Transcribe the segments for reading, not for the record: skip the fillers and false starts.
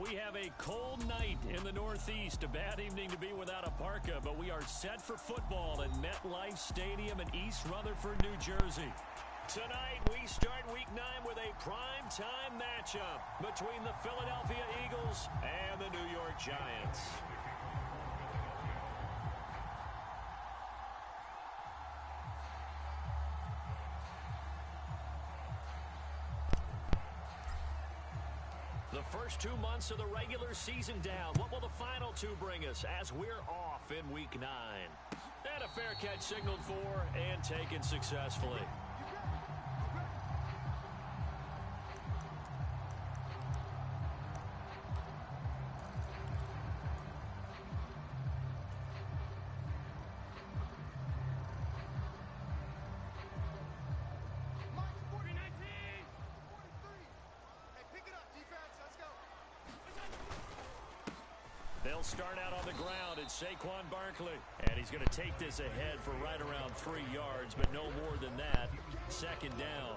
We have a cold night in the Northeast. A bad evening to be without a parka, but we are set for football at MetLife Stadium in East Rutherford, New Jersey. Tonight, we start Week 9 with a prime-time matchup between the Philadelphia Eagles and the New York Giants. The first 2 months of the regular season down. What will the final two bring us as we're off in Week 9? And a fair catch signaled for and taken successfully. They'll start out on the ground. It's Saquon Barkley. And he's going to take this ahead for right around 3 yards, but no more than that. Second down.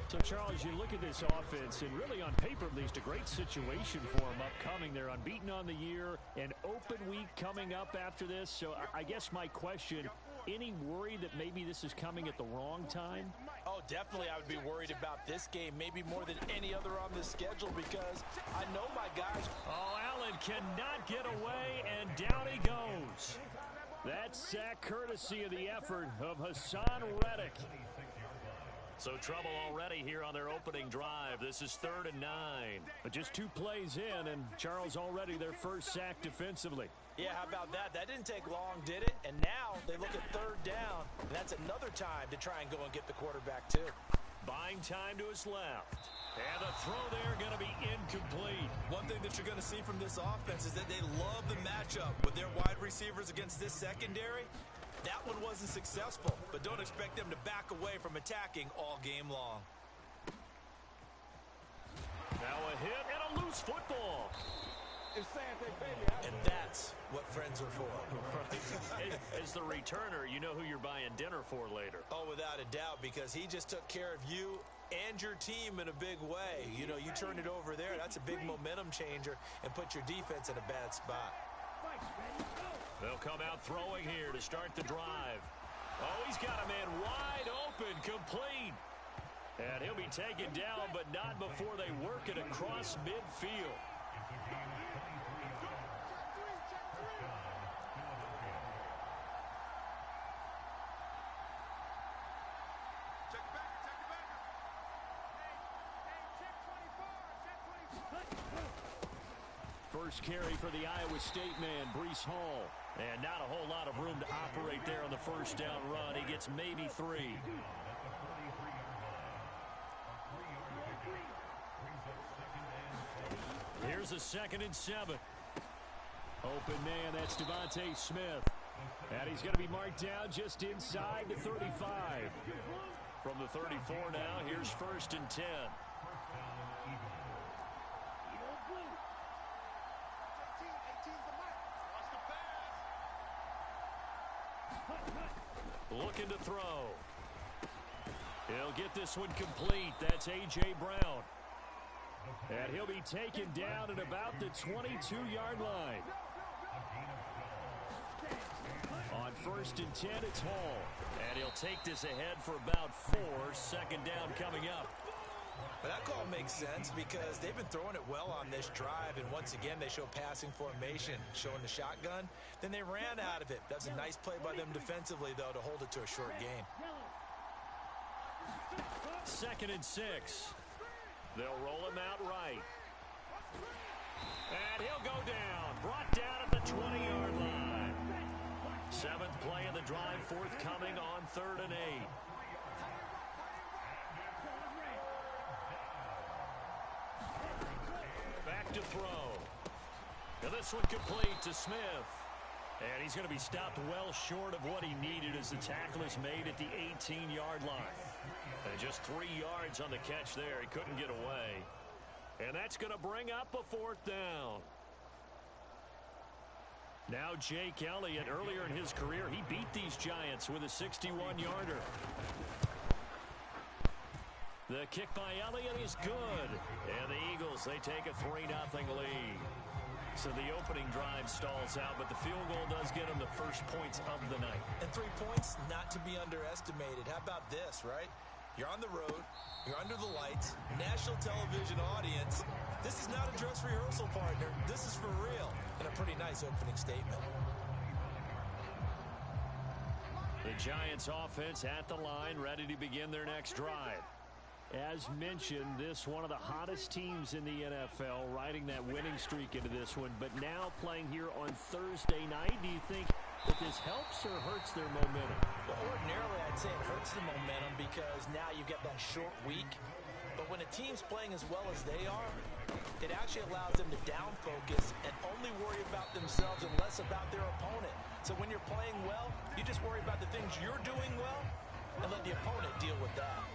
So, Charles, you look at this offense, and really on paper at least, a great situation for them upcoming. They're unbeaten on the year, an open week coming up after this. So I guess my question, any worry that maybe this is coming at the wrong time? Oh, definitely I would be worried about this game, maybe more than any other on the schedule, because I know my guys. Oh, Allen cannot get away, and down he goes. That sack courtesy of the effort of Hassan Reddick. So trouble already here on their opening drive. This is 3rd and 9. But just 2 plays in, and Charles already their first sack defensively. Yeah, how about that? That didn't take long, did it? And now they look at 3rd down, and that's another time to try and go and get the quarterback too. Buying time to his left. And the throw there going to be incomplete. One thing that you're going to see from this offense is that they love the matchup with their wide receivers against this secondary. That one wasn't successful, but don't expect them to back away from attacking all game long. Now a hit and a loose football. And that's what friends are for. As the returner, you know who you're buying dinner for later. Oh, without a doubt, because he just took care of you and your team in a big way. You know, you turned it over there. That's a big momentum changer and put your defense in a bad spot. They'll come out throwing here to start the drive. Oh, he's got a man wide open, complete. And he'll be taken down, but not before they work it across midfield. First carry for the Iowa State man, Breece Hall. And not a whole lot of room to operate there on the first down run. He gets maybe 3. Here's a 2nd and 7. Open man, that's Devontae Smith. And he's going to be marked down just inside the 35. From the 34 now, here's 1st and 10. Looking to throw. He'll get this one complete. That's A.J. Brown. And he'll be taken down at about the 22-yard line. On 1st and 10, it's Hall. And he'll take this ahead for about 4. 2nd down coming up. But that call makes sense because they've been throwing it well on this drive, and once again they show passing formation, showing the shotgun. Then they ran out of it. That's a nice play by them defensively, though, to hold it to a short gain. 2nd and 6. They'll roll him out right. And he'll go down. Brought down at the 20-yard line. 7th play of the drive, forthcoming on 3rd and 8. Back to throw. Now this one complete to Smith. And he's going to be stopped well short of what he needed as the tackle is made at the 18-yard line. And just 3 yards on the catch there. He couldn't get away. And that's going to bring up a 4th down. Now Jake Elliott, earlier in his career, he beat these Giants with a 61-yarder. The kick by Elliott is good. And the Eagles, they take a 3-0 lead. So the opening drive stalls out, but the field goal does get them the first points of the night. And 3 points, not to be underestimated. How about this, right? You're on the road. You're under the lights. National television audience. This is not a dress rehearsal, partner. This is for real. And a pretty nice opening statement. The Giants offense at the line, ready to begin their next drive. As mentioned, this one of the hottest teams in the NFL, riding that winning streak into this one, but now playing here on Thursday night. Do you think that this helps or hurts their momentum? Well, ordinarily, I'd say it hurts the momentum because now you get that short week. But when a team's playing as well as they are, it actually allows them to down focus and only worry about themselves and less about their opponent. So when you're playing well, you just worry about the things you're doing well and let the opponent deal with that.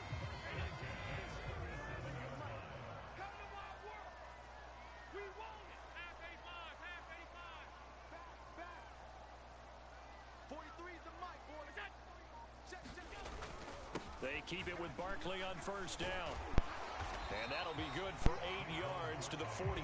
They keep it with Barkley on first down. And that'll be good for 8 yards to the 45.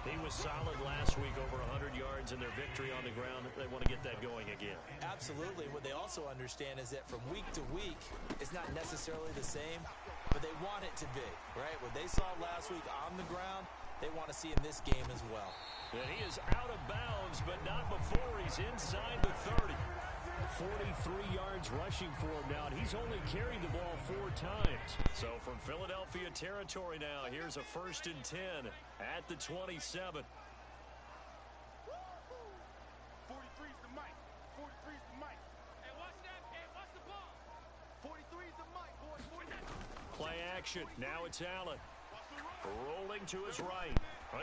He was solid last week, over 100 yards in their victory on the ground. They want to get that going again. Absolutely. What they also understand is that from week to week, it's not necessarily the same, but they want it to be, right? What they saw last week on the ground, they want to see in this game as well. And he is out of bounds, but not before he's inside the 30. 43 yards rushing for him now. He's only carried the ball 4 times. So from Philadelphia territory now, here's a 1st and 10 at the 27. 43's the mic. 43's the mic. Hey, watch that. Hey, watch the ball. 43's the mic, boy. 43. Play action. Now it's Allen. Rolling to his right.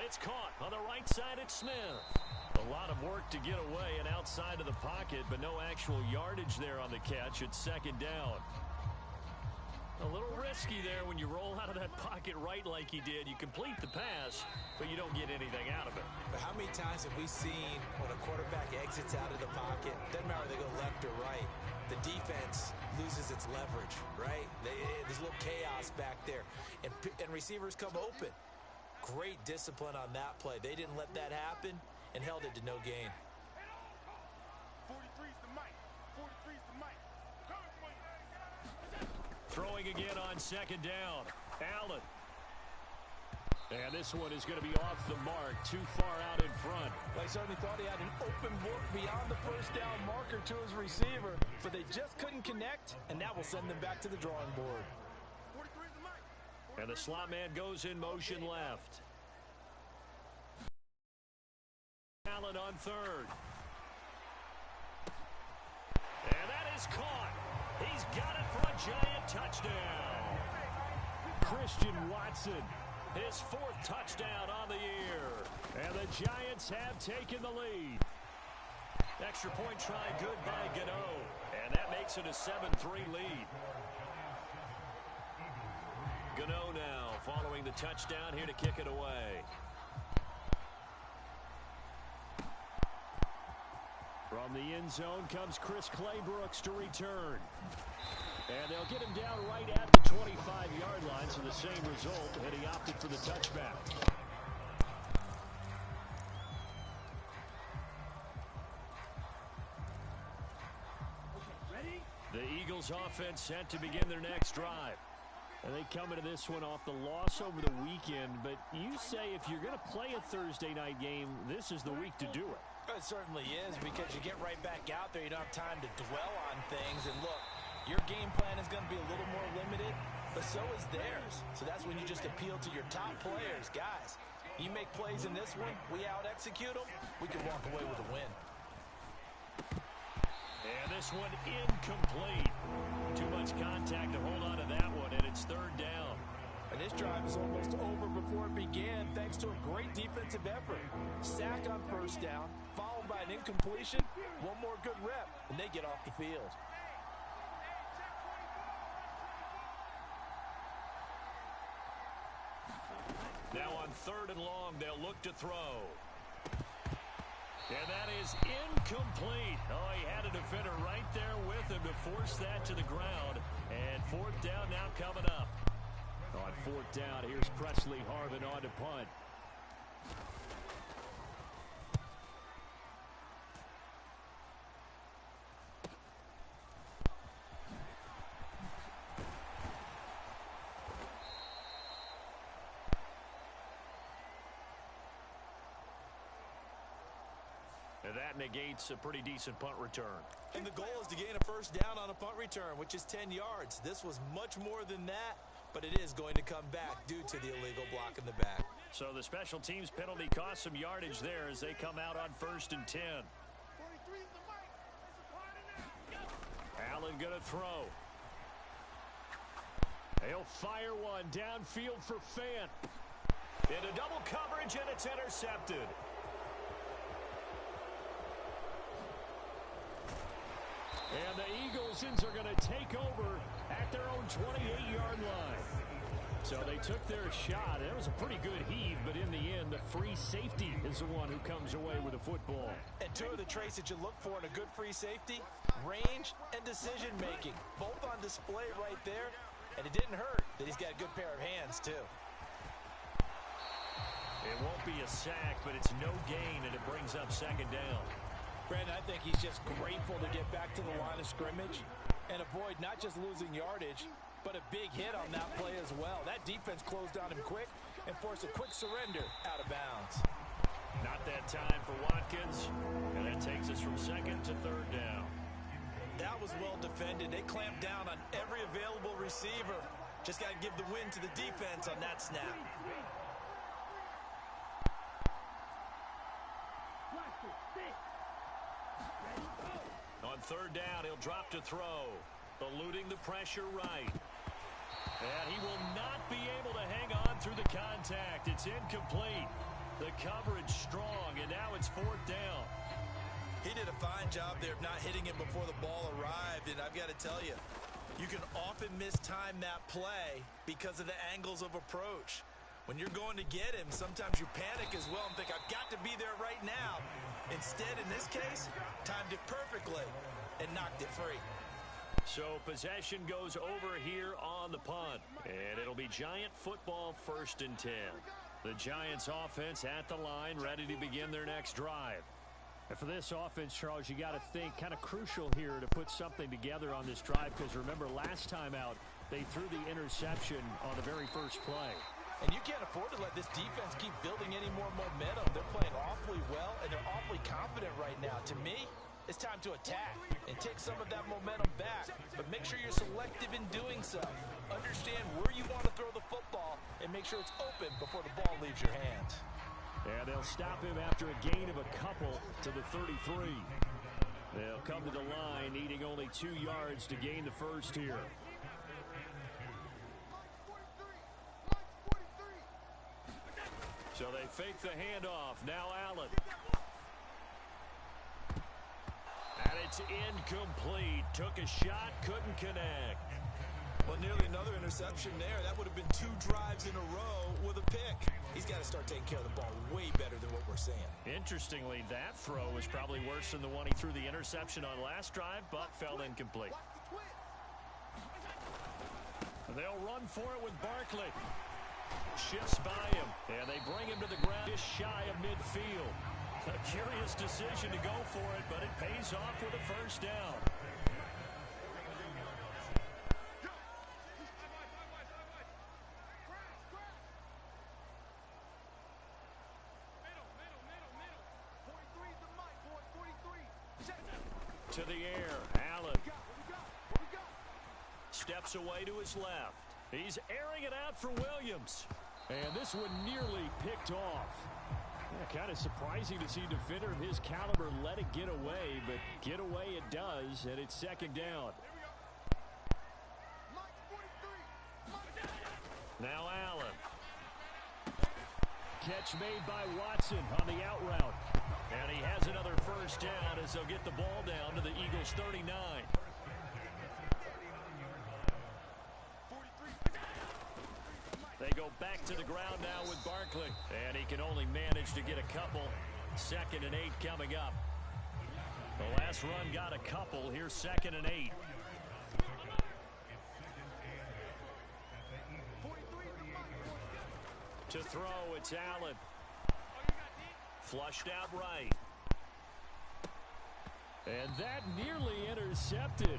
It's caught on the right side. It's Smith. A lot of work to get away and outside of the pocket, but no actual yardage there on the catch. It's 2nd down. A little risky there when you roll out of that pocket right like he did. You complete the pass, but you don't get anything out of it. But how many times have we seen when a quarterback exits out of the pocket, doesn't matter if they go left or right, the defense loses its leverage, right? There's a little chaos back there, and receivers come open. Great discipline on that play. They didn't let that happen and held it to no gain. 43's the mic. 43's the mic. Throwing again on 2nd down. Allen. And this one is going to be off the mark, too far out in front. They certainly thought he had an open look beyond the first down marker to his receiver, but they just couldn't connect, and that will send them back to the drawing board. 43's the mic. And the slot man goes in motion left. Allen on 3rd. And that is caught. He's got it for a giant touchdown. Christian Watson, his 4th touchdown on the year. And the Giants have taken the lead. Extra point try good by Gano. And that makes it a 7-3 lead. Gano now following the touchdown here to kick it away. From the end zone comes Chris Claybrooks to return. And they'll get him down right at the 25-yard line, so the same result, and he opted for the touchback. The Eagles offense set to begin their next drive. And they come into this one off the loss over the weekend, but you say if you're going to play a Thursday night game, this is the week to do it. It certainly is, because you get right back out there. You don't have time to dwell on things. And look, your game plan is going to be a little more limited, but so is theirs. So that's when you just appeal to your top players. Guys, you make plays in this one, we out-execute them, we can walk away with a win. And this one incomplete. Too much contact to hold on to that one, and it's 3rd down. And this drive is almost over before it began, thanks to a great defensive effort. Sack on first down, followed by an incompletion. One more good rep, and they get off the field. Now on 3rd and long, they'll look to throw. And that is incomplete. Oh, he had a defender right there with him to force that to the ground. And fourth down now coming up. On fourth down, here's Presley Harvin on to punt. And that negates a pretty decent punt return. And the goal is to gain a first down on a punt return, which is 10 yards. This was much more than that, but it is going to come back due to the illegal block in the back. So the special teams penalty cost some yardage there as they come out on 1st and 10. 43 is the mic. It's a party now. Allen going to throw. He'll fire one downfield for Fant. Into double coverage, and it's intercepted. And the Eagles are going to take over at their own 28-yard line. So they took their shot. It was a pretty good heave, but in the end, the free safety is the one who comes away with the football. And two of the traits that you look for in a good free safety, range and decision-making, both on display right there. And it didn't hurt that he's got a good pair of hands, too. It won't be a sack, but it's no gain, and it brings up 2nd down. Brandon, I think he's just grateful to get back to the line of scrimmage and avoid not just losing yardage, but a big hit on that play as well. That defense closed on him quick and forced a quick surrender out of bounds. Not that time for Watkins, and that takes us from 2nd to 3rd down. That was well defended. They clamped down on every available receiver. Just got to give the win to the defense on that snap. On 3rd down, he'll drop to throw, eluding the pressure right. And he will not be able to hang on through the contact. It's incomplete. The coverage strong, and now it's 4th down. He did a fine job there of not hitting him before the ball arrived, and I've got to tell you, you can often mistime that play because of the angles of approach. When you're going to get him, sometimes you panic as well and think, I've got to be there right now. Instead, in this case, timed it perfectly and knocked it free. So possession goes over here on the punt, and it'll be Giant football 1st and 10. The Giants offense at the line, ready to begin their next drive. And for this offense, Charles, you got to think kind of crucial here to put something together on this drive, because remember last time out, they threw the interception on the very first play. And you can't afford to let this defense keep building any more momentum. They're playing awfully well, and they're awfully confident right now. To me, it's time to attack and take some of that momentum back. But make sure you're selective in doing so. Understand where you want to throw the football and make sure it's open before the ball leaves your hands. And they'll stop him after a gain of a couple to the 33. They'll come to the line, needing only 2 yards to gain the first here. So they fake the handoff. Now Allen. And it's incomplete. Took a shot, couldn't connect. Well, nearly another interception there. That would have been 2 drives in a row with a pick. He's got to start taking care of the ball way better than what we're seeing. Interestingly, that throw was probably worse than the one he threw the interception on last drive, but fell incomplete. They'll run for it with Barkley. Shifts by him, and they bring him to the ground just shy of midfield. A curious decision to go for it, but it pays off with a first down. To the air, Allen steps away to his left. He's airing it out for Williams. And this one nearly picked off. Yeah, kind of surprising to see a defender of his caliber let it get away, but get away it does, and it's 2nd down. Now Allen. Catch made by Watson on the out route. And he has another first down as they'll get the ball down to the Eagles' 39. They go back to the ground now with Barkley. And he can only manage to get a couple. 2nd and 8 coming up. The last run got a couple. Here's 2nd and 8. To throw, it's Allen. Flushed out right. And that nearly intercepted.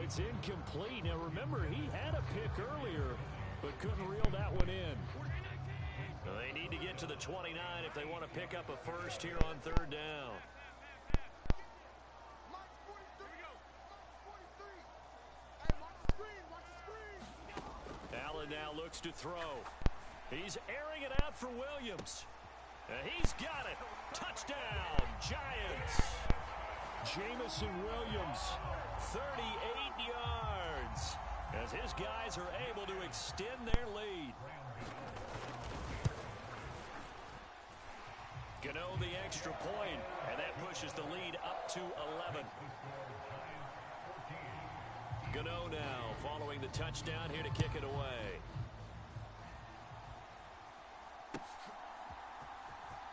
It's incomplete. Now remember, he had a pick earlier, but couldn't reel that one in. They need to get to the 29 if they want to pick up a first here on 3rd down. Allen now looks to throw. He's airing it out for Williams. And he's got it. Touchdown, Giants. Jamison Williams, 38 yards, as his guys are able to extend their lead. Gano the extra point, and that pushes the lead up to 11. Gano now following the touchdown here to kick it away.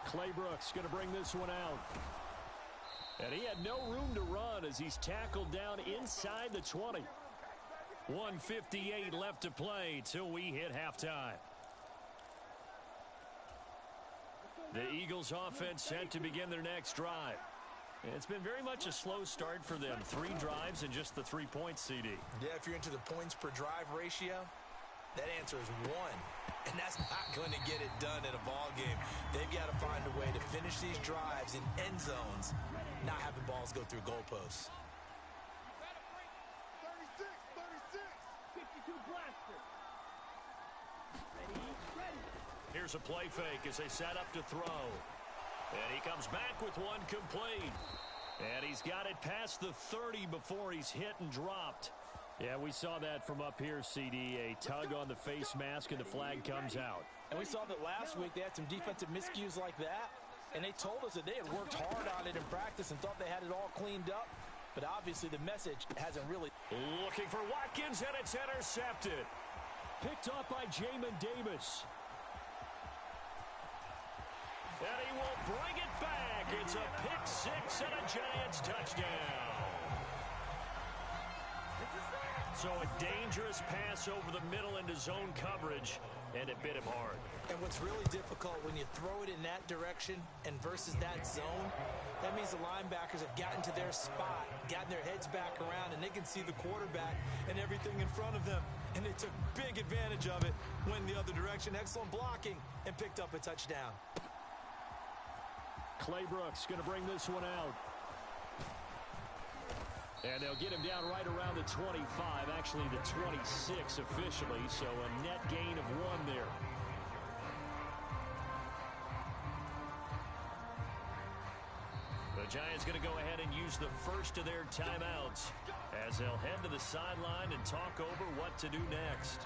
Claybrooks going to bring this one out. And he had no room to run as he's tackled down inside the 20. 1:58 left to play till we hit halftime. The Eagles offense set to begin their next drive. It's been very much a slow start for them. 3 drives and just the 3 points, CD. Yeah, if you're into the points per drive ratio, that answer is 1. And that's not going to get it done in a ball game. They've got to find a way to finish these drives in end zones, not having balls go through goalposts. 36, 52 blaster. Ready. Here's a play fake as they set up to throw. And he comes back with one complete. And he's got it past the 30 before he's hit and dropped. Yeah, we saw that from up here, CD. A tug on the face mask, and the flag comes out. And we saw that last week they had some defensive miscues like that. And they told us that they had worked hard on it in practice and thought they had it all cleaned up. But obviously the message hasn't really. Looking for Watkins, and it's intercepted. Picked off by Jamin Davis. And he will bring it back. It's a pick 6 and a Giants touchdown. So a dangerous pass over the middle into zone coverage, and it bit him hard. And what's really difficult when you throw it in that direction and versus that zone, that means the linebackers have gotten to their spot, gotten their heads back around, and they can see the quarterback and everything in front of them. And they took big advantage of it, went the other direction, excellent blocking, and picked up a touchdown. Claybrooks going to bring this one out. And they'll get him down right around the 25, actually the 26 officially, so a net gain of 1 there. The Giants going to go ahead and use the first of their timeouts as they'll head to the sideline and talk over what to do next.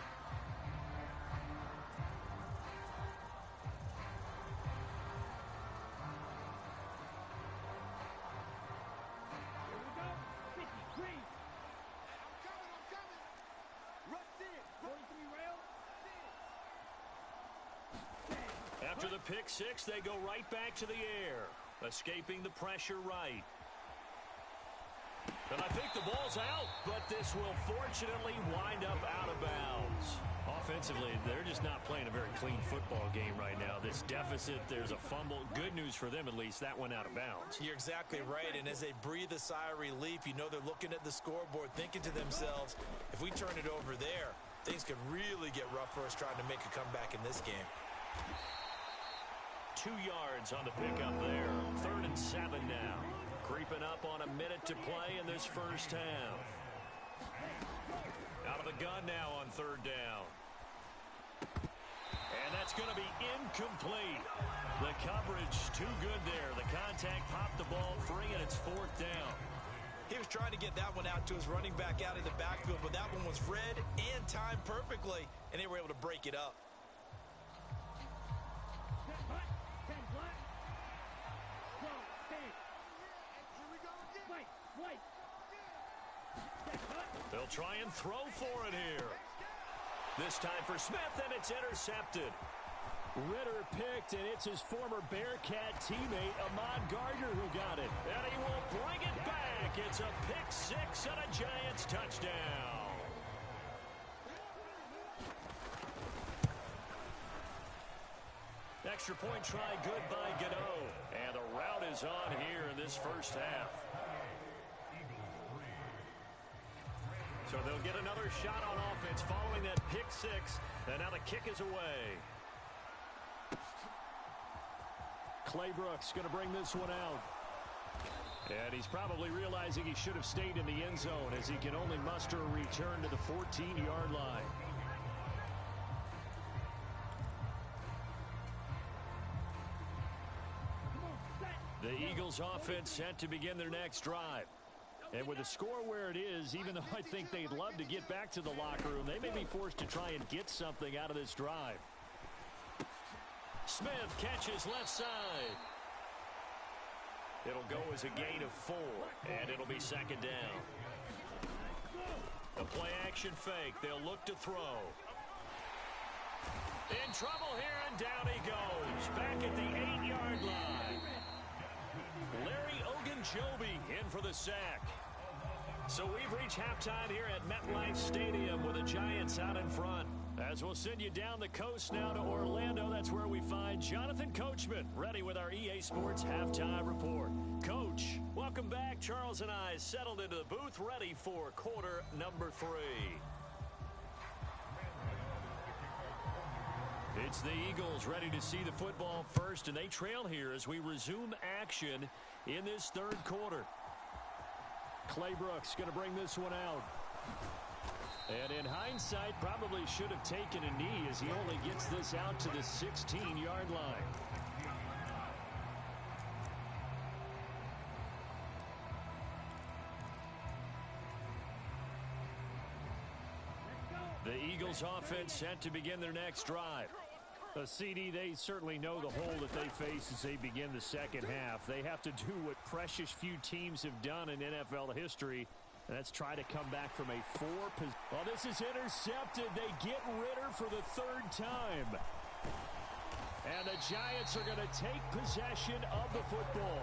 After the pick 6, they go right back to the air, escaping the pressure right. And I think the ball's out, but this will fortunately wind up out of bounds. Offensively, they're just not playing a very clean football game right now. This deficit, there's a fumble. Good news for them, at least. That went out of bounds. You're exactly right, and as they breathe a sigh of relief, you know they're looking at the scoreboard, thinking to themselves, if we turn it over there, things could really get rough for us trying to make a comeback in this game. 2 yards on the pickup there. 3rd and 7 now. Creeping up on a minute to play in this first half. Out of the gun now on 3rd down. And that's going to be incomplete. The coverage too good there. The contact popped the ball free, and it's 4th down. He was trying to get that one out to his running back out of the backfield, but that one was read and timed perfectly, and they were able to break it up. They'll try and throw for it here. This time for Smith, and it's intercepted. Ritter picked, and it's his former Bearcat teammate, Ahmad Gardner, who got it. And he will bring it back. It's a pick six and a Giants touchdown. Extra point try good by Gano. And the route is on here in this first half. So they'll get another shot on offense following that pick six. And now the kick is away. Claybrooks going to bring this one out. And he's probably realizing he should have stayed in the end zone as he can only muster a return to the 14-yard line. The Eagles offense set to begin their next drive. And with the score where it is, even though I think they'd love to get back to the locker room, they may be forced to try and get something out of this drive. Smith catches left side. It'll go as a gain of 4, and it'll be second down. The play action fake. They'll look to throw. In trouble here, and down he goes. Back at the 8-yard line. Larry Ogunjobi in for the sack. So we've reached halftime here at MetLife Stadium with the Giants out in front. As we'll send you down the coast now to Orlando, that's where we find Jonathan Coachman, ready with our EA Sports Halftime Report. Coach, welcome back. Charles and I settled into the booth, ready for quarter number 3. It's the Eagles ready to see the football first, and they trail here as we resume action in this third quarter. Claybrooks going to bring this one out. And in hindsight, probably should have taken a knee as he only gets this out to the 16-yard line. The Eagles offense set to begin their next drive. A CD, they certainly know the hole that they face as they begin the second half. They have to do what precious few teams have done in NFL history. And that's try to come back from a 4-position. Oh, this is intercepted. They get Ritter for the 3rd time. And the Giants are going to take possession of the football.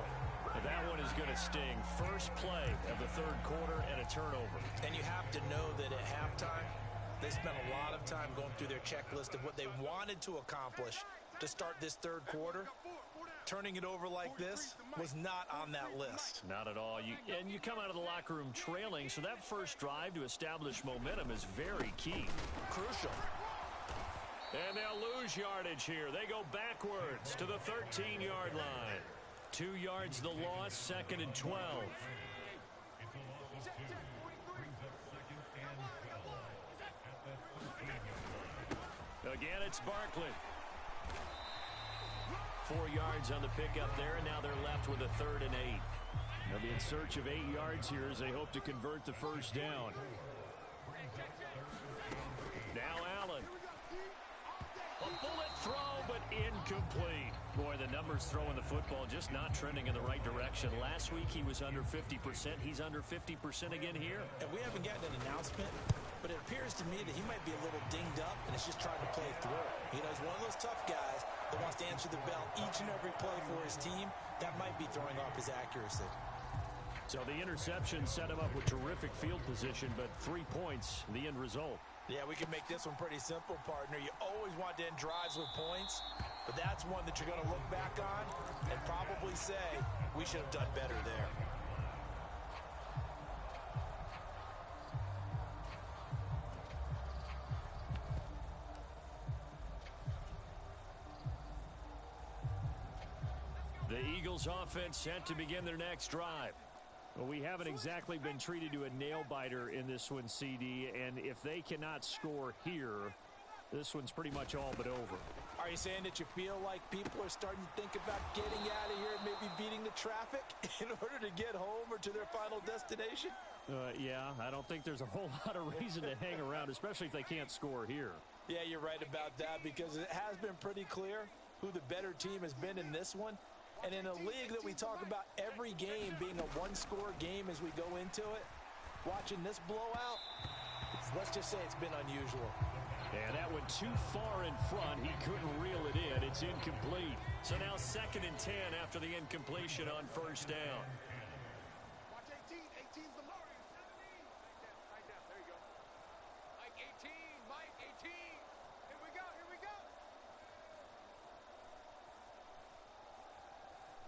And that one is going to sting. First play of the third quarter and a turnover. And you have to know that at halftime, they spent a lot of time going through their checklist of what they wanted to accomplish to start this third quarter. Turning it over like this was not on that list. Not at all. You come out of the locker room trailing, so that first drive to establish momentum is very key. Crucial. And they'll lose yardage here. They go backwards to the 13-yard line. 2 yards the loss, 2nd and 12. Again, it's Barkley. 4 yards on the pickup there, and now they're left with a 3rd and 8. They'll be in search of 8 yards here as they hope to convert the first down. Now Allen. A bullet throw, but incomplete. Boy, the numbers throwing the football just not trending in the right direction. Last week he was under 50%. He's under 50% again here. And we haven't gotten an announcement, but it appears to me that he might be a little dinged up and is just trying to play through. You know, he's one of those tough guys that wants to answer the bell each and every play for his team. That might be throwing off his accuracy. So the interception set him up with terrific field position, but 3 points, the end result. Yeah, we can make this one pretty simple, partner. You always want to end drives with points, but that's one that you're going to look back on and probably say, we should have done better there. The Eagles offense set to begin their next drive. Well, we haven't exactly been treated to a nail-biter in this one, CD, and if they cannot score here, this one's pretty much all but over. Are you saying that you feel like people are starting to think about getting out of here and maybe beating the traffic in order to get home or to their final destination? Yeah, I don't think there's a whole lot of reason to hang around, especially if they can't score here. Yeah, you're right about that because it has been pretty clear who the better team has been in this one. And in a league that we talk about every game being a one-score game as we go into it, watching this blowout, let's just say it's been unusual. And that went too far in front. He couldn't reel it in. It's incomplete. So now 2nd and 10 after the incompletion on 1st down. Watch 18. 18's the mark. 17. Right down. There you go. Mike 18. Mike 18. Here we go. Here we go.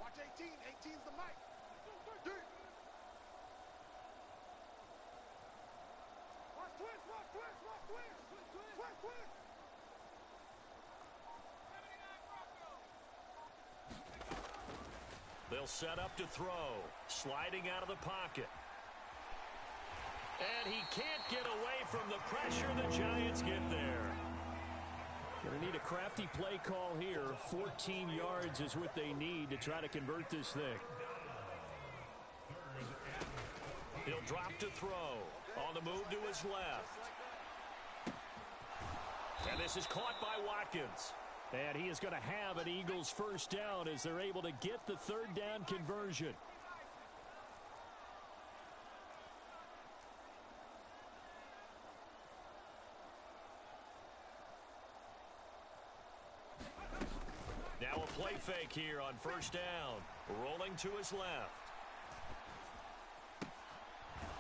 Watch 18. 18's the mic. Watch twist. Watch twist. Watch twist. Twist. Twist. They'll set up to throw. Sliding out of the pocket. And he can't get away from the pressure. The Giants get there. Going to need a crafty play call here. 14 yards is what they need to try to convert this thing. He'll drop to throw. On the move to his left. And this is caught by Watkins. And he is going to have an Eagles 1st down as they're able to get the 3rd down conversion. Now a play fake here on 1st down. Rolling to his left.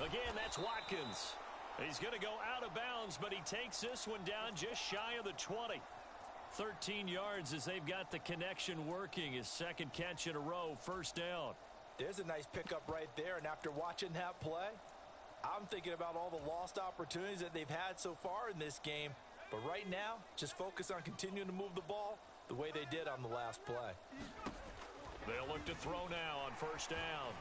Again, that's Watkins. He's going to go out of bounds, but he takes this one down just shy of the 20. 13 yards as they've got the connection working. His 2nd catch in a row, 1st down. There's a nice pickup right there, and after watching that play, I'm thinking about all the lost opportunities that they've had so far in this game. But right now, just focus on continuing to move the ball the way they did on the last play. They'll look to throw now on 1st down.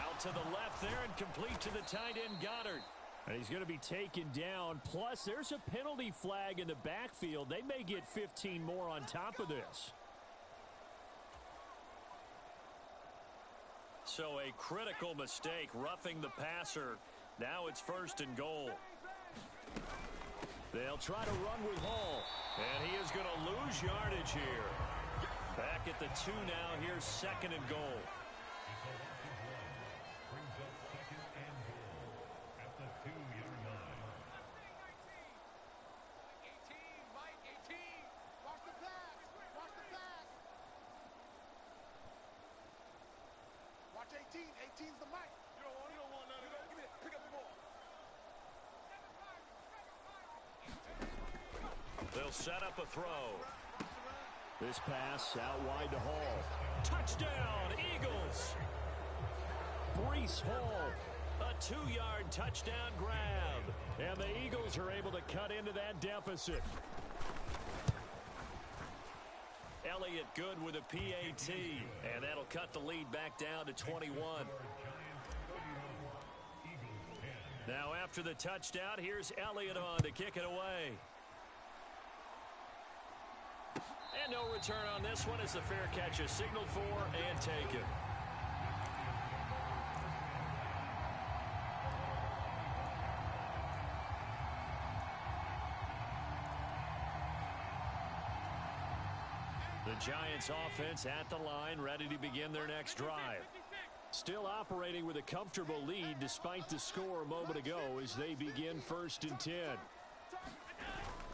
Out to the left there and complete to the tight end Goddard. And he's going to be taken down. Plus, there's a penalty flag in the backfield. They may get 15 more on top of this. So a critical mistake, roughing the passer. Now it's 1st and goal. They'll try to run with Hall. And he is going to lose yardage here. Back at the 2 now. Here's 2nd and goal. Watch 18. 18's the mic. You don't want none of that. Give me that. Pick up the ball. They'll set up a throw. This pass out wide to Hall. Touchdown, Eagles. Breece Hall, a 2-yard touchdown grab. And the Eagles are able to cut into that deficit. Elliott good with a PAT, and that'll cut the lead back down to 21. Now after the touchdown, here's Elliott on to kick it away. And no return on this one as the fair catch is signaled for and taken. The Giants offense at the line, ready to begin their next drive. Still operating with a comfortable lead despite the score a moment ago as they begin 1st and 10.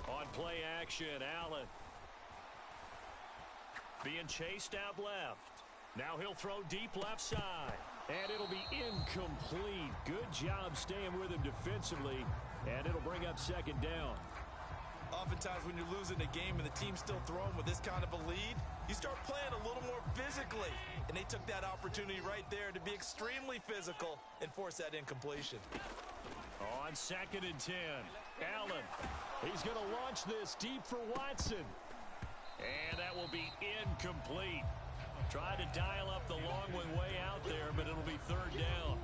On play action, Allen. Being chased out left. Now he'll throw deep left side. And it'll be incomplete. Good job staying with him defensively. And it'll bring up 2nd down. Oftentimes when you're losing a game and the team's still throwing with this kind of a lead, you start playing a little more physically. And they took that opportunity right there to be extremely physical and force that incompletion. On 2nd and 10, Allen. He's going to launch this deep for Watson. And that will be incomplete. Try to dial up the long one way out there, but it'll be 3rd down.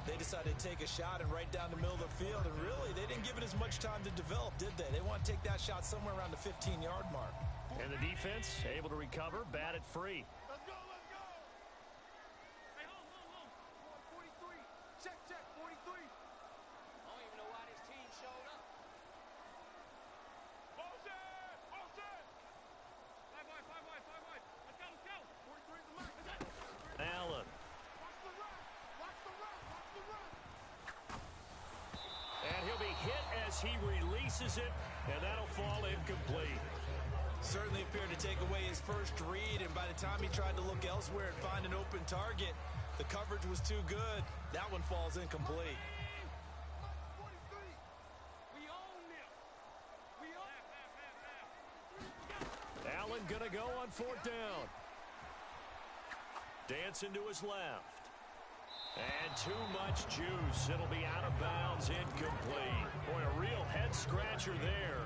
They decided to take a shot and right down the middle of the field, and really, they didn't give it as much time to develop, did they? They want to take that shot somewhere around the 15-yard mark. And the defense able to recover, bat it free. Let's go, let's go. Hey, hold. 43. Check, 43. I don't even know why this team showed up. Motion! Five wide. Let's go. 43's the mark. Allen. Watch the run. And he'll be hit as as he releases it, and that'll fall incomplete. Certainly appeared to take away his first read, and by the time he tried to look elsewhere and find an open target, the coverage was too good. That one falls incomplete. Allen going to go on fourth down. Dancing to his left. And too much juice. It'll be out of bounds, incomplete. Boy, a real head-scratcher there.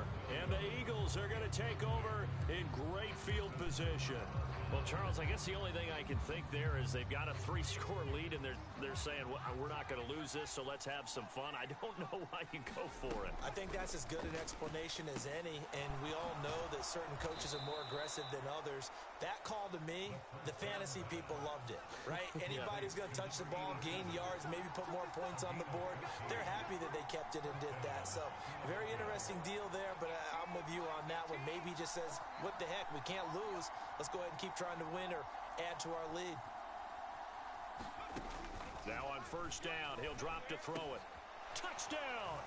And the Eagles are going to take over in great field position. Well, Charles, I guess the only thing I can think there is they've got a 3-score lead, and they're saying, well, we're not going to lose this, so let's have some fun. I don't know why you go for it. I think that's as good an explanation as any, and we all know that certain coaches are more aggressive than others. That call to me, the fantasy people loved it, right? Anybody who's going to touch the ball, gain yards, maybe put more points on the board, they're happy that they kept it and did that. So, very interesting deal there, but I'm with you on that one. Maybe he just says, what the heck, we can't lose. Let's go ahead and keep trying to win or add to our lead. Now on first down, he'll drop to throw it. Touchdown!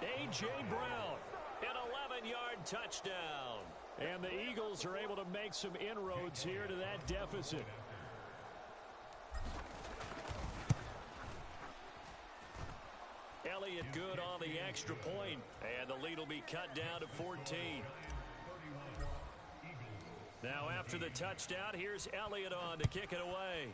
A.J. Brown, an 11-yard touchdown. And the Eagles are able to make some inroads here to that deficit. Elliott good on the extra point, and the lead will be cut down to 14. Now after the touchdown, here's Elliott on to kick it away.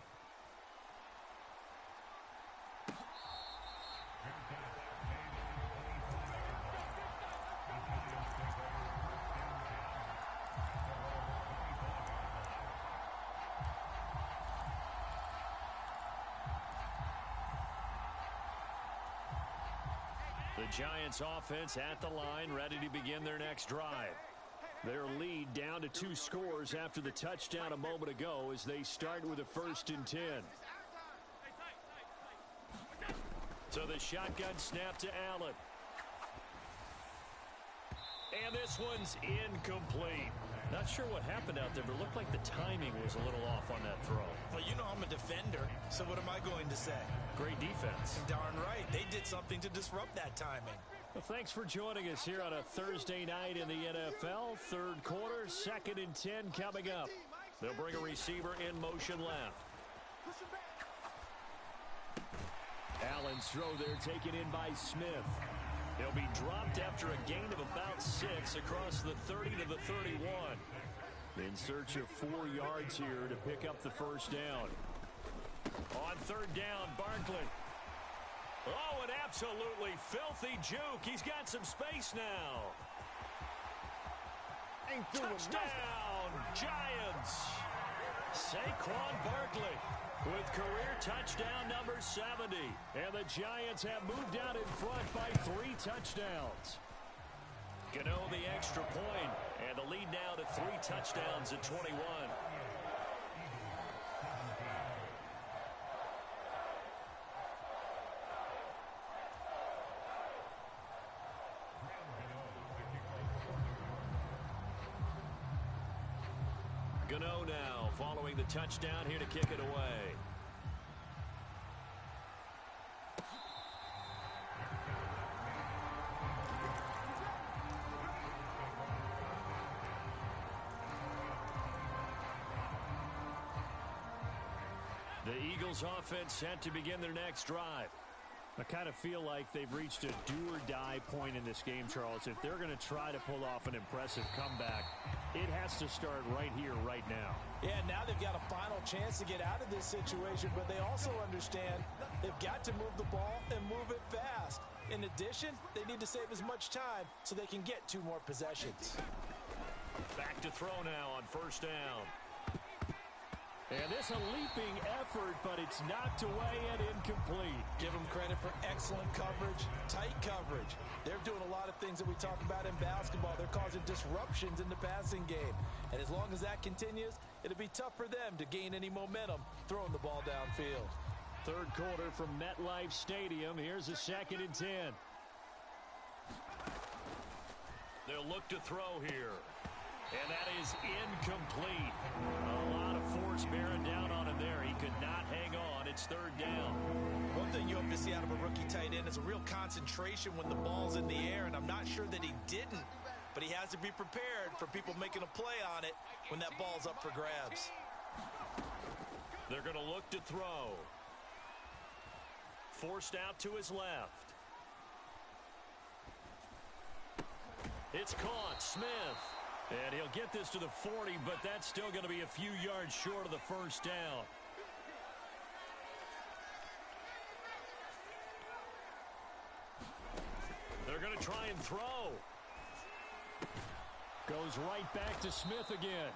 The Giants offense at the line, ready to begin their next drive. Their lead down to 2 scores after the touchdown a moment ago as they start with a 1st and 10. So the shotgun snap to Allen. And this one's incomplete. Not sure what happened out there, but it looked like the timing was a little off on that throw. Well, you know I'm a defender, so what am I going to say? Great defense. Darn right. They did something to disrupt that timing. Well, thanks for joining us here on a Thursday night in the NFL. Third quarter, 2nd and 10 coming up. They'll bring a receiver in motion left. Allen's throw there taken in by Smith. He'll be dropped after a gain of about 6 across the 30 to the 31. In search of 4 yards here to pick up the first down. On third down, Barkley. Oh, an absolutely filthy juke. He's got some space now. Touchdown, Giants. Saquon Barkley with career touchdown number 70. And the Giants have moved out in front by 3 touchdowns. Gano the extra point, and the lead now to 3 touchdowns at 21. Gano now following the touchdown here to kick it away. The Eagles offense set to begin their next drive. I kind of feel like they've reached a do-or-die point in this game, Charles. If they're going to try to pull off an impressive comeback, it has to start right here, right now. Yeah, now they've got a final chance to get out of this situation, but they also understand they've got to move the ball and move it fast. In addition, they need to save as much time so they can get 2 more possessions. Back to throw now on first down. And this a leaping effort, but it's knocked away and incomplete. Give them credit for excellent coverage, tight coverage. They're doing a lot of things that we talk about in basketball. They're causing disruptions in the passing game. And as long as that continues, it'll be tough for them to gain any momentum throwing the ball downfield. Third quarter from MetLife Stadium. Here's a 2nd and 10. They'll look to throw here. And that is incomplete. A lot of force bearing down on him there. He could not hang on. It's third down. One thing you hope to to see out of a rookie tight end is a real concentration when the ball's in the air, and I'm not sure that he didn't, but he has to be prepared for people making a play on it when that ball's up for grabs. They're going to look to throw. Forced out to his left. It's caught. Smith. And he'll get this to the 40, but that's still going to be a few yards short of the first down. They're going to try and throw. Goes right back to Smith again.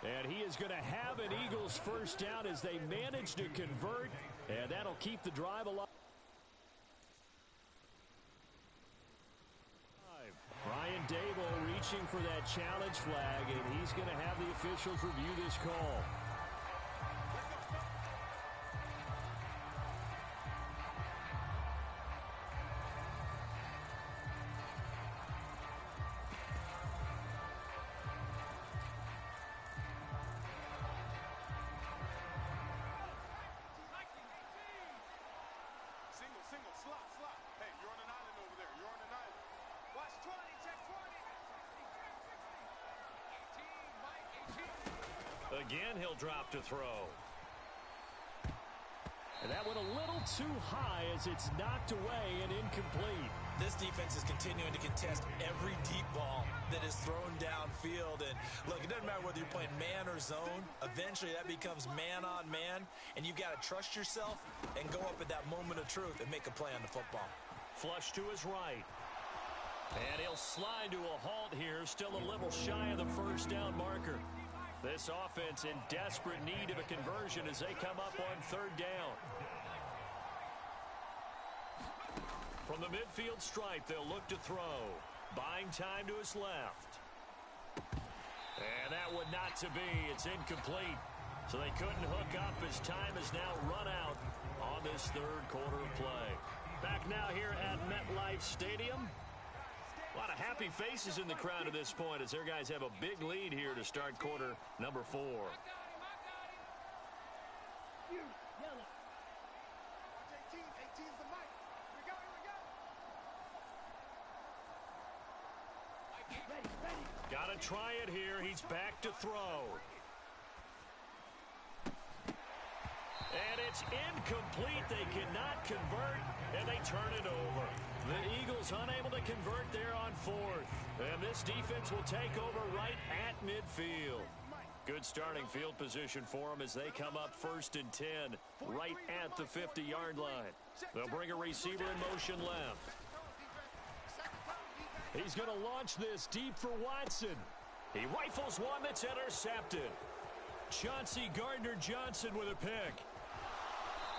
And he is going to have an Eagles first down as they manage to convert. And that'll keep the drive alive. Brian Dable reaching for that challenge flag, and he's going to have the officials review this call. Single, slot. Hey, you're on an island over there. You're on an island. Watch 20, check 20. 18, Mike, 18. Again, he'll drop to throw. And that went a little too high as it's knocked away and incomplete. This defense is continuing to contest every deep ball that is thrown downfield. And look, it doesn't matter whether you're playing man or zone. Eventually, that becomes man on man. And you've got to trust yourself and go up at that moment of truth and make a play on the football. Flush to his right. And he'll slide to a halt here. Still a little shy of the first down marker. This offense in desperate need of a conversion as they come up on third down. From the midfield stripe, they'll look to throw. Buying time to his left. And that would not to be. It's incomplete. So they couldn't hook up as time has now run out on this third quarter of play. Back now here at MetLife Stadium. A lot of happy faces in the crowd at this point as their guys have a big lead here to start quarter number 4. Watch 18, 18's the mic. Here we go. Got to try it here. He's back to throw. And it's incomplete. They cannot convert, and they turn it over. The Eagles unable to convert there on fourth. And this defense will take over right at midfield. Good starting field position for them as they come up 1st and 10 right at the 50-yard line. They'll bring a receiver in motion left. He's going to launch this deep for Watson. He rifles one that's intercepted. Chauncey Gardner-Johnson with a pick.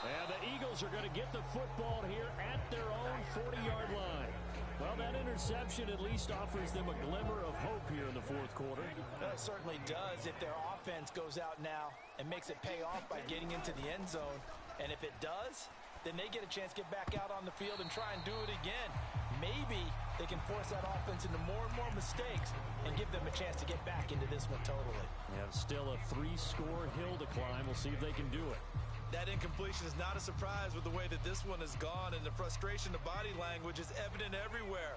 And the Eagles are going to get the football here at their own 40-yard line. Well, that interception at least offers them a glimmer of hope here in the fourth quarter. That certainly does if their offense goes out now and makes it pay off by getting into the end zone. And if it does, then they get a chance to get back out on the field and try and do it again. Maybe they can force that offense into more and more mistakes and give them a chance to get back into this one totally. They have still a 3-score hill to climb. We'll see if they can do it. That incompletion is not a surprise with the way that this one has gone, and the frustration, the body language is evident everywhere.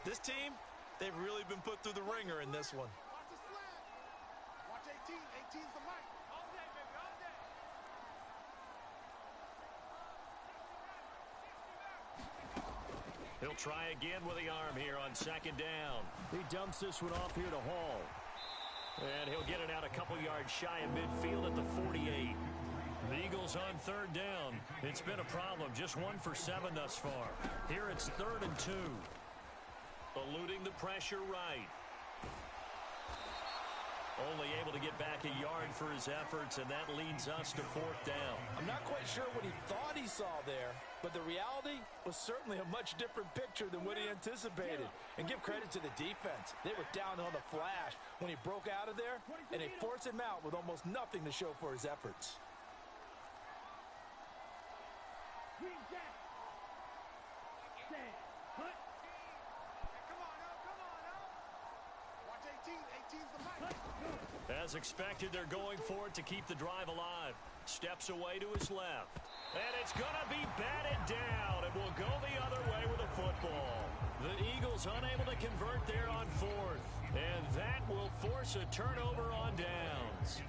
This team, they've really been put through the ringer in this one. Watch the slant. Watch 18, 18's the mic. All day, baby, all day. He'll try again with the arm here on 2nd down. He dumps this one off here to Hall. And he'll get it out a couple yards shy of midfield at the 48. The Eagles on 3rd down. It's been a problem. Just 1 for 7 thus far. Here it's 3rd and 2. Eluding the pressure right. Only able to get back a yard for his efforts, and that leads us to 4th down. I'm not quite sure what he thought he saw there, but the reality was certainly a much different picture than what he anticipated. And give credit to the defense. They were down on the flash when he broke out of there, and they forced him out with almost nothing to show for his efforts. As expected, they're going for it to keep the drive alive. Steps away to his left. And it's going to be batted down, and will go the other way with a football. The Eagles unable to convert there on fourth. And that will force a turnover on downs.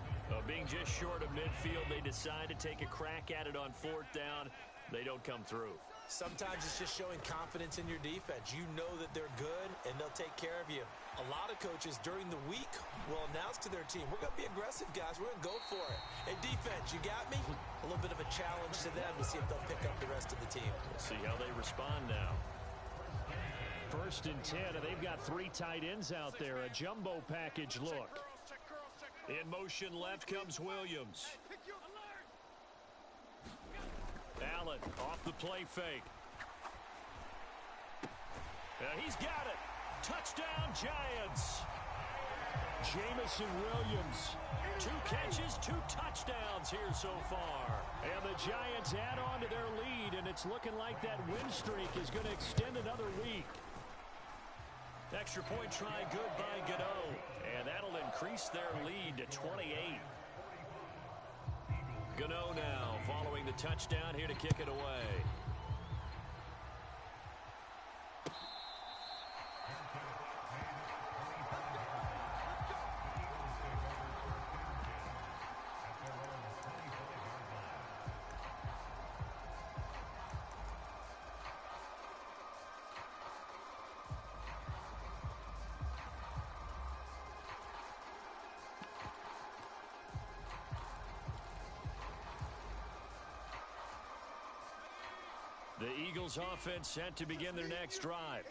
Being just short of midfield, they decide to take a crack at it on fourth down. They don't come through. Sometimes it's just showing confidence in your defense. You know that they're good, and they'll take care of you. A lot of coaches during the week will announce to their team, we're going to be aggressive, guys. We're going to go for it. Hey, defense, you got me? A little bit of a challenge to them to see if they'll pick up the rest of the team. We'll see how they respond now. 1st and 10, and they've got 3 tight ends out there. A jumbo package look. In motion left comes Williams. Allen off the play fake. He's got it. Touchdown, Giants. Jamison Williams. 2 catches, 2 touchdowns here so far. And the Giants add on to their lead, and it's looking like that win streak is going to extend another week. Extra point try good by Gano. And that'll increase their lead to 28. Gano now following the touchdown here to kick it away. The Eagles offense set to begin their next drive.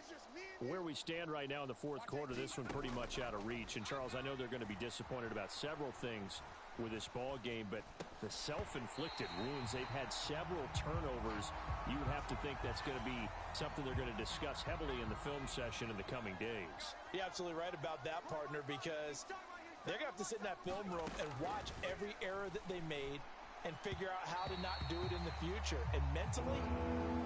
Where we stand right now in the 4th quarter, this one pretty much out of reach. And, Charles, I know they're going to be disappointed about several things with this ball game, but the self-inflicted wounds, they've had several turnovers. You would have to think that's going to be something they're going to discuss heavily in the film session in the coming days. You're absolutely right about that, partner, because they're going to have to sit in that film room and watch every error that they made and figure out how to not do it in the future. And mentally,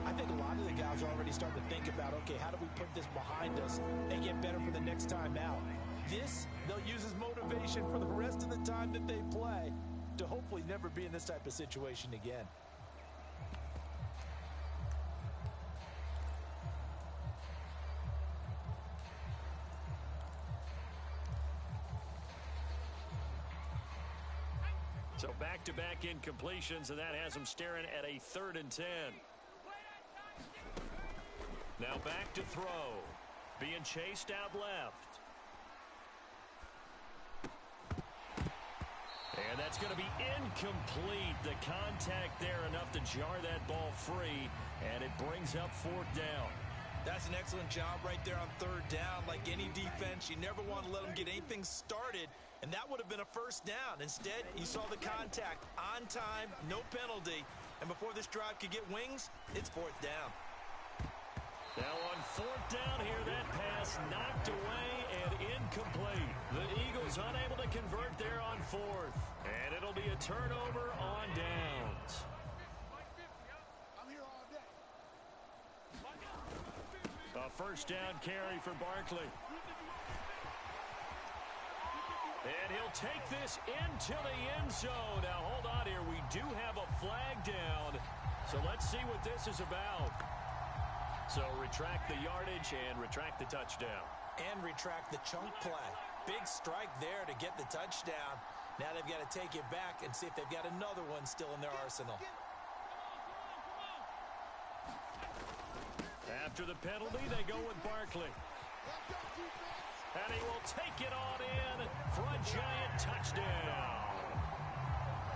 I think a lot of the guys are already starting to think about, okay, how do we put this behind us and get better for the next time out? This, they'll use as motivation for the rest of the time that they play to hopefully never be in this type of situation again. So back-to-back incompletions, and that has them staring at a 3rd and 10. Now back to throw. Being chased out left. And that's going to be incomplete. The contact there enough to jar that ball free, and it brings up 4th down. That's an excellent job right there on 3rd down. Like any defense, you never want to let them get anything started, and that would have been a 1st down. Instead, you saw the contact on time, no penalty, and before this drive could get wings, it's 4th down. Now on 4th down here, that pass knocked away and incomplete. The Eagles unable to convert there on 4th, and it'll be a turnover on downs. A 1st down carry for Barkley. And he'll take this into the end zone. Now, hold on here. We do have a flag down. So let's see what this is about. So retract the yardage and retract the touchdown. And retract the chunk play. Big strike there to get the touchdown. Now they've got to take it back and see if they've got another one still in their arsenal. After the penalty, they go with Barkley. And he will take it on in for a Giant touchdown.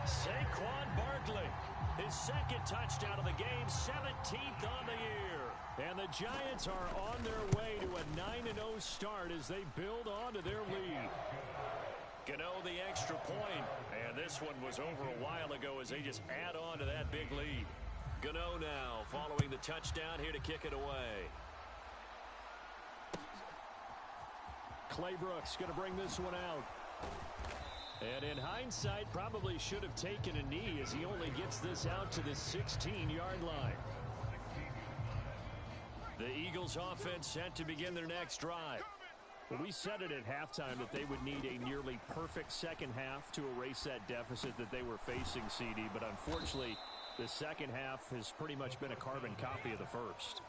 Saquon Barkley, his 2nd touchdown of the game, 17th on the year. And the Giants are on their way to a 9-0 start as they build onto their lead. Gano the extra point, and this one was over a while ago as they just add on to that big lead. Gano now following the touchdown here to kick it away. Claybrooks going to bring this one out. And in hindsight, probably should have taken a knee as he only gets this out to the 16-yard line. The Eagles offense set to begin their next drive. Well, we said it at halftime that they would need a nearly perfect second half to erase that deficit that they were facing, CD. But unfortunately, the second half has pretty much been a carbon copy of the first.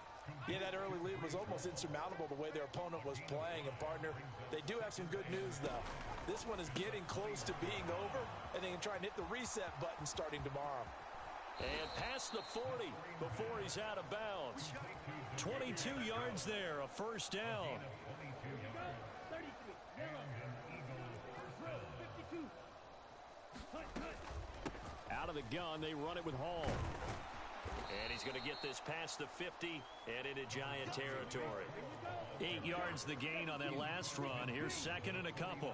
Yeah, that early lead was almost insurmountable the way their opponent was playing. And, partner, they do have some good news, though. This one is getting close to being over, and they can try and hit the reset button starting tomorrow. And past the 40 before he's out of bounds. 22 yards there, a first down. Out of the gun, they run it with Hall. And he's going to get this past the 50 and into Giant territory. 8 yards the gain on that last run. Here's second and a couple.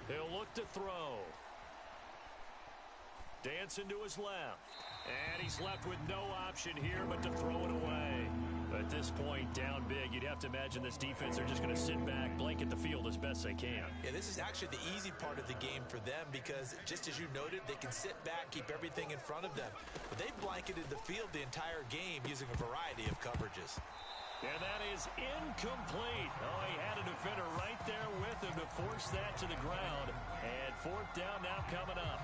He'll look to throw. Dancing to his left. And he's left with no option here but to throw it away. At this point, down big, you'd have to imagine this defense are just going to sit back, blanket the field as best they can. Yeah, this is actually the easy part of the game for them because, just as you noted, they can sit back, keep everything in front of them. But they've blanketed the field the entire game using a variety of coverages. And that is incomplete. Oh, he had a defender right there with him to force that to the ground. And fourth down now coming up.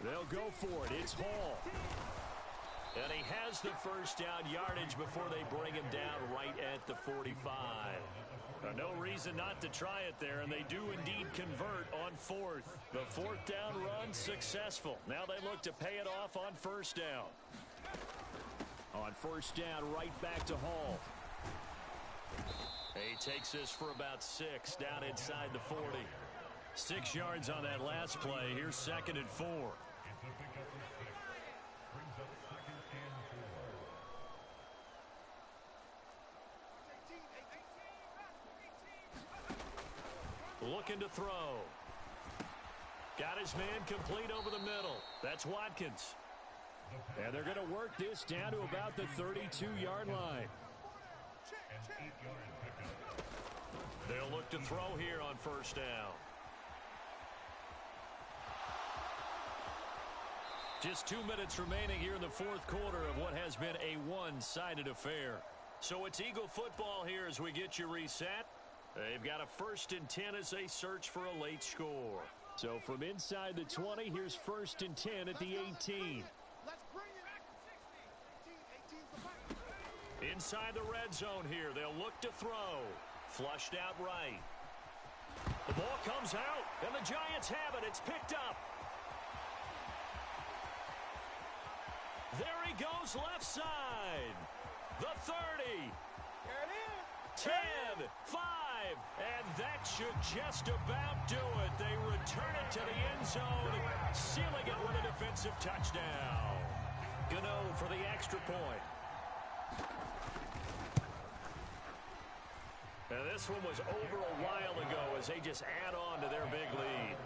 They'll go for it. It's Hall. And he has the first down yardage before they bring him down right at the 45. No reason not to try it there, and they do indeed convert on fourth. The fourth down run successful. Now they look to pay it off on first down. On first down, right back to Hall. He takes this for about 6 down inside the 40. 6 yards on that last play. Here's second and 4. Looking to throw. Got his man complete over the middle. That's Watkins. And they're going to work this down to about the 32-yard line. They'll look to throw here on first down. Just 2 minutes remaining here in the fourth quarter of what has been a one-sided affair. So it's Eagle football here as we get you reset. They've got a 1st and 10 as they search for a late score. So from inside the 20, here's 1st and 10 at the 18. Inside the red zone here, they'll look to throw. Flushed out right. The ball comes out, and the Giants have it. It's picked up. There he goes left side. The 30. There it is. 10, 5, and that should just about do it. They return it to the end zone, sealing it with a defensive touchdown. Gano for the extra point. Now this one was over a while ago as they just add on to their big lead.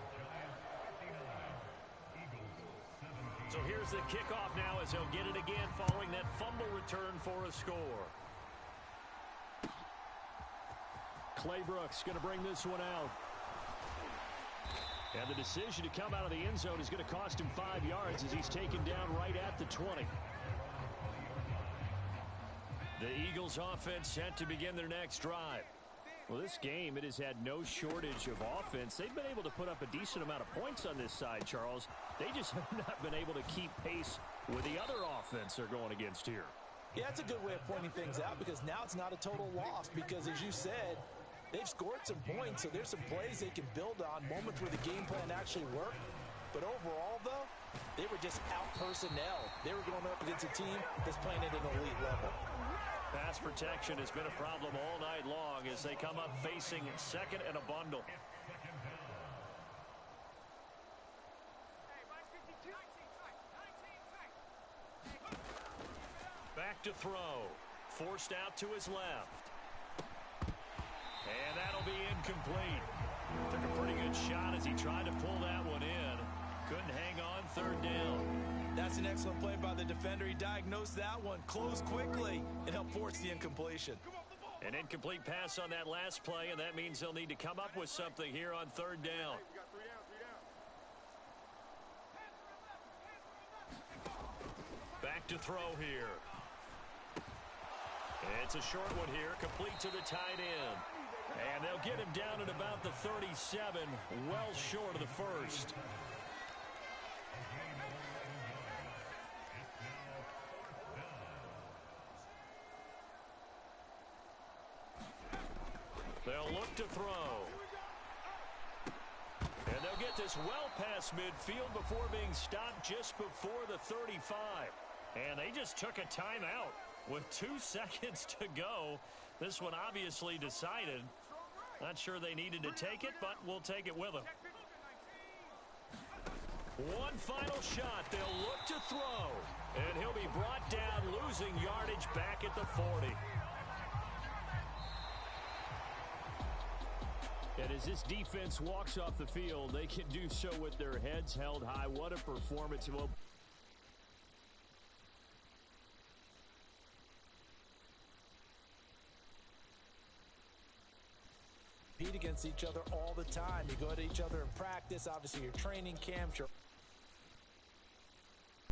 So here's the kickoff now as they'll get it again following that fumble return for a score. Claybrooks going to bring this one out. And the decision to come out of the end zone is going to cost him 5 yards as he's taken down right at the 20. The Eagles offense set to begin their next drive. Well, this game, it has had no shortage of offense. They've been able to put up a decent amount of points on this side, Charles. They just have not been able to keep pace with the other offense they're going against here. Yeah, that's a good way of pointing things out because now it's not a total loss because, as you said, they've scored some points, so there's some plays they can build on, moments where the game plan actually worked. But overall, though, they were just out personnel. They were going up against a team that's playing at an elite level. Pass protection has been a problem all night long as they come up facing second and a bundle. Back to throw. Forced out to his left. And that'll be incomplete. Took a pretty good shot as he tried to pull that one in. Couldn't hang on, third down. That's an excellent play by the defender. He diagnosed that one, closed quickly, and helped force the incompletion. Come off the ball. An incomplete pass on that last play, and that means they'll need to come up with something here on third down. We got 3 down, 3 down. Back to throw here. It's a short one here, complete to the tight end. And they'll get him down at about the 37, well short of the first. They'll look to throw. And they'll get this well past midfield before being stopped just before the 35. And they just took a timeout with 2 seconds to go. This one obviously decided. Not sure they needed to take it, but we'll take it with them. One final shot. They'll look to throw. And he'll be brought down, losing yardage back at the 40. And as this defense walks off the field, they can do so with their heads held high. What a performance. Well, compete against each other all the time. You go at each other in practice. Obviously, your training camps, your